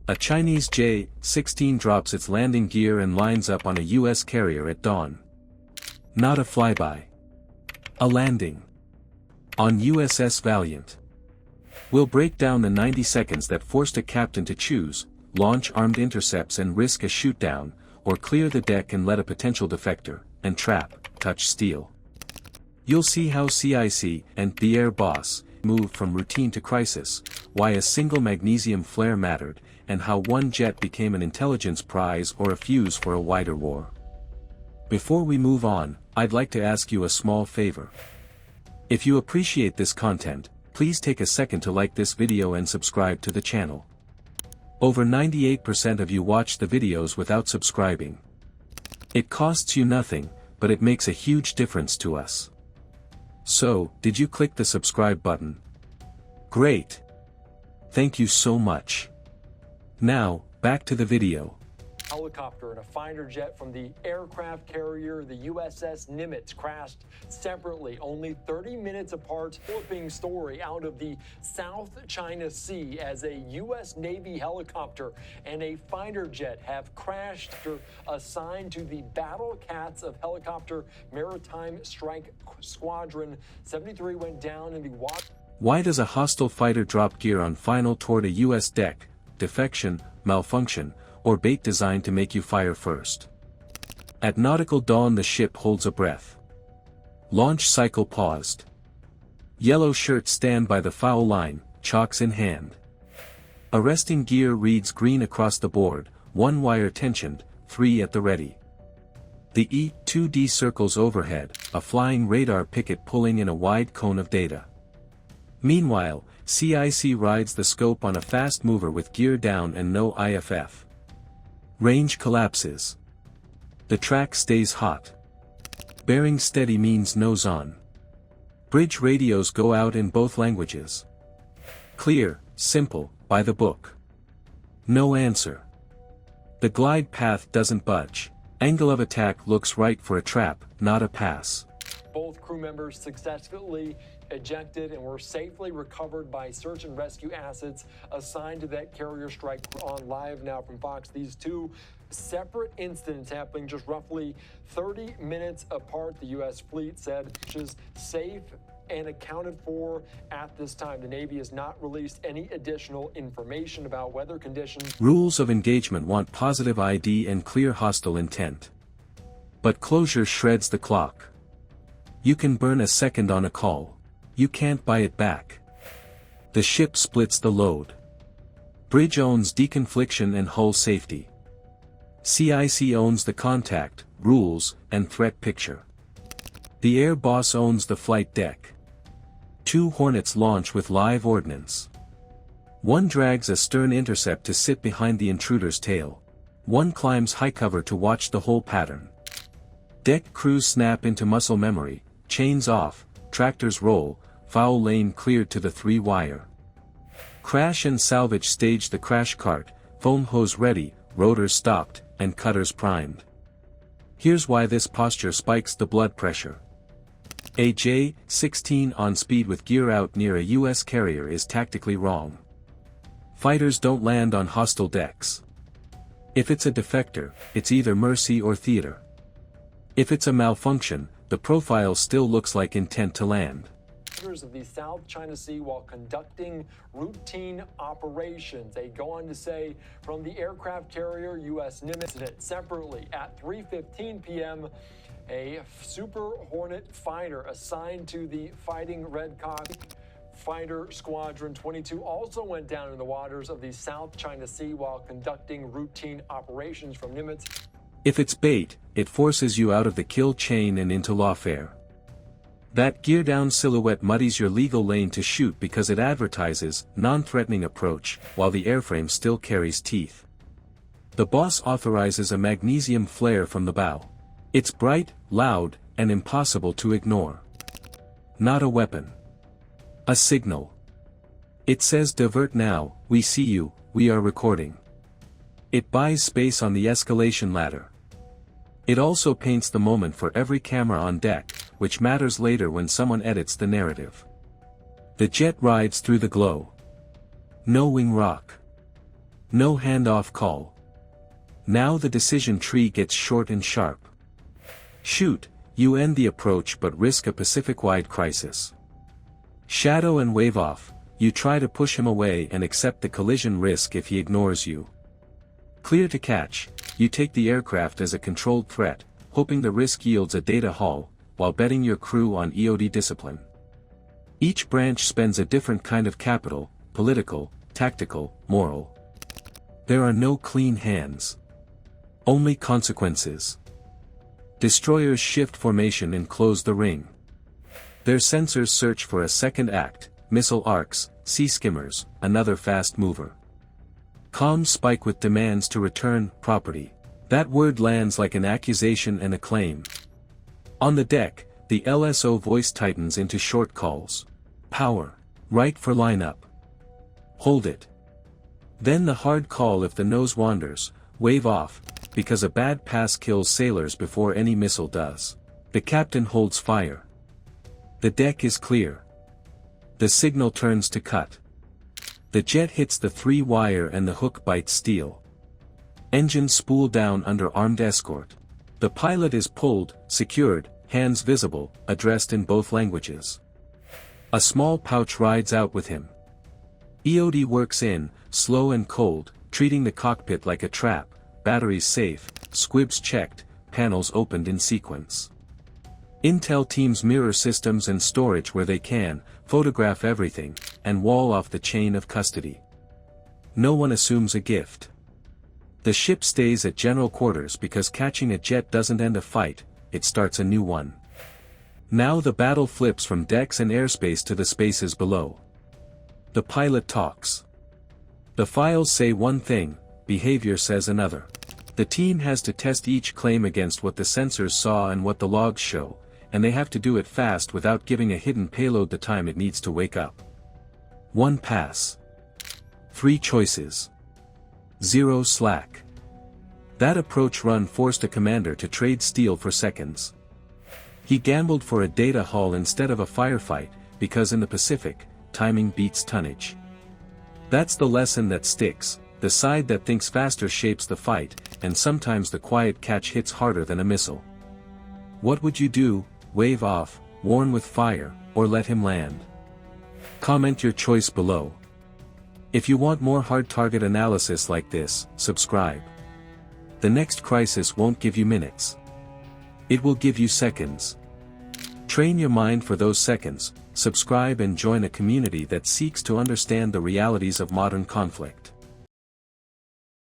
A Chinese J-16 drops its landing gear and lines up on a U.S. carrier at dawn. Not a flyby. A landing. On USS Valiant. We'll break down the 90 seconds that forced a captain to choose, launch armed intercepts and risk a shootdown, or clear the deck and let a potential defector, and trap, touch steel. You'll see how CIC and the Air Boss moved from routine to crisis, why a single magnesium flare mattered, and how one jet became an intelligence prize or a fuse for a wider war. Before we move on, I'd like to ask you a small favor. If you appreciate this content, please take a second to like this video and subscribe to the channel. Over 98% of you watch the videos without subscribing. It costs you nothing, but it makes a huge difference to us. So, did you click the subscribe button? Great! Thank you so much. Now, back to the video. Helicopter and a fighter jet from the aircraft carrier, the USS Nimitz, crashed separately, only 30 minutes apart. Flipping story out of the South China Sea as a U.S. Navy helicopter and a fighter jet have crashed after assigned to the Battle Cats of Helicopter Maritime Strike Squadron. 73 went down in the water. Why does a hostile fighter drop gear on final toward a U.S. deck? Defection, malfunction, or bait designed to make you fire first? At nautical dawn the ship holds a breath. Launch cycle paused. Yellow shirts stand by the foul line, chocks in hand. Arresting gear reads green across the board, one wire tensioned, 3 at the ready. The E-2D circles overhead, a flying radar picket pulling in a wide cone of data. Meanwhile, CIC rides the scope on a fast mover with gear down and no IFF. Range collapses. The track stays hot. Bearing steady means nose on. Bridge radios go out in both languages. Clear, simple, by the book. No answer. The glide path doesn't budge. Angle of attack looks right for a trap, not a pass. Both crew members successfully ejected and were safely recovered by search and rescue assets assigned to that carrier strike. On live now from Fox, these two separate incidents happening just roughly 30 minutes apart. The U.S. fleet said which is safe and accounted for at this time. The Navy has not released any additional information about weather conditions. Rules of engagement want positive ID and clear hostile intent. But closure shreds the clock. You can burn a second on a call. You can't buy it back. The ship splits the load. Bridge owns deconfliction and hull safety. CIC owns the contact, rules, and threat picture. The Air Boss owns the flight deck. 2 Hornets launch with live ordnance. One drags a stern intercept to sit behind the intruder's tail. One climbs high cover to watch the whole pattern. Deck crews snap into muscle memory, chains off, tractors roll, foul lane cleared to the 3-wire. Crash and salvage stage the crash cart, foam hose ready, rotors stopped, and cutters primed. Here's why this posture spikes the blood pressure. A J-16 on speed with gear out near a U.S. carrier is tactically wrong. Fighters don't land on hostile decks. If it's a defector, it's either mercy or theater. If it's a malfunction, the profile still looks like intent to land. Of the South China Sea while conducting routine operations. They go on to say from the aircraft carrier U.S. Nimitz. Separately at 3:15 p.m. a Super Hornet fighter assigned to the Fighting Red Cock Fighter Squadron 22 also went down in the waters of the South China Sea while conducting routine operations from Nimitz. If it's bait, it forces you out of the kill chain and into lawfare. That gear-down silhouette muddies your legal lane to shoot because it advertises non-threatening approach, while the airframe still carries teeth. The boss authorizes a magnesium flare from the bow. It's bright, loud, and impossible to ignore. Not a weapon. A signal. It says divert now, we see you, we are recording. It buys space on the escalation ladder. It also paints the moment for every camera on deck, which matters later when someone edits the narrative. The jet rides through the glow. No wing rock. No handoff call. Now the decision tree gets short and sharp. Shoot, you end the approach but risk a Pacific-wide crisis. Shadow and wave off, you try to push him away and accept the collision risk if he ignores you. Clear to catch, you take the aircraft as a controlled threat, hoping the risk yields a data haul, while betting your crew on EOD discipline. Each branch spends a different kind of capital, political, tactical, moral. There are no clean hands. Only consequences. Destroyers shift formation and close the ring. Their sensors search for a second act, missile arcs, sea skimmers, another fast mover. Comms spike with demands to return property. That word lands like an accusation and a claim. On the deck, the LSO voice tightens into short calls. Power. Right for lineup. Hold it. Then the hard call if the nose wanders, wave off, because a bad pass kills sailors before any missile does. The captain holds fire. The deck is clear. The signal turns to cut. The jet hits the 3-wire and the hook bites steel. Engines spool down under armed escort. The pilot is pulled, secured, hands visible, addressed in both languages. A small pouch rides out with him. EOD works in, slow and cold, treating the cockpit like a trap, batteries safe, squibs checked, panels opened in sequence. Intel teams mirror systems and storage where they can, photograph everything, and wall off the chain of custody. No one assumes a gift. The ship stays at general quarters because catching a jet doesn't end a fight, it starts a new one. Now the battle flips from decks and airspace to the spaces below. The pilot talks. The files say one thing, behavior says another. The team has to test each claim against what the sensors saw and what the logs show, and they have to do it fast without giving a hidden payload the time it needs to wake up. 1 pass. 3 choices. 0 slack. That approach run forced a commander to trade steel for seconds. He gambled for a data haul instead of a firefight, because in the Pacific, timing beats tonnage. That's the lesson that sticks, the side that thinks faster shapes the fight, and sometimes the quiet catch hits harder than a missile. What would you do, wave off, warn with fire, or let him land? Comment your choice below. If you want more hard target analysis like this, subscribe. The next crisis won't give you minutes. It will give you seconds. Train your mind for those seconds, subscribe and join a community that seeks to understand the realities of modern conflict.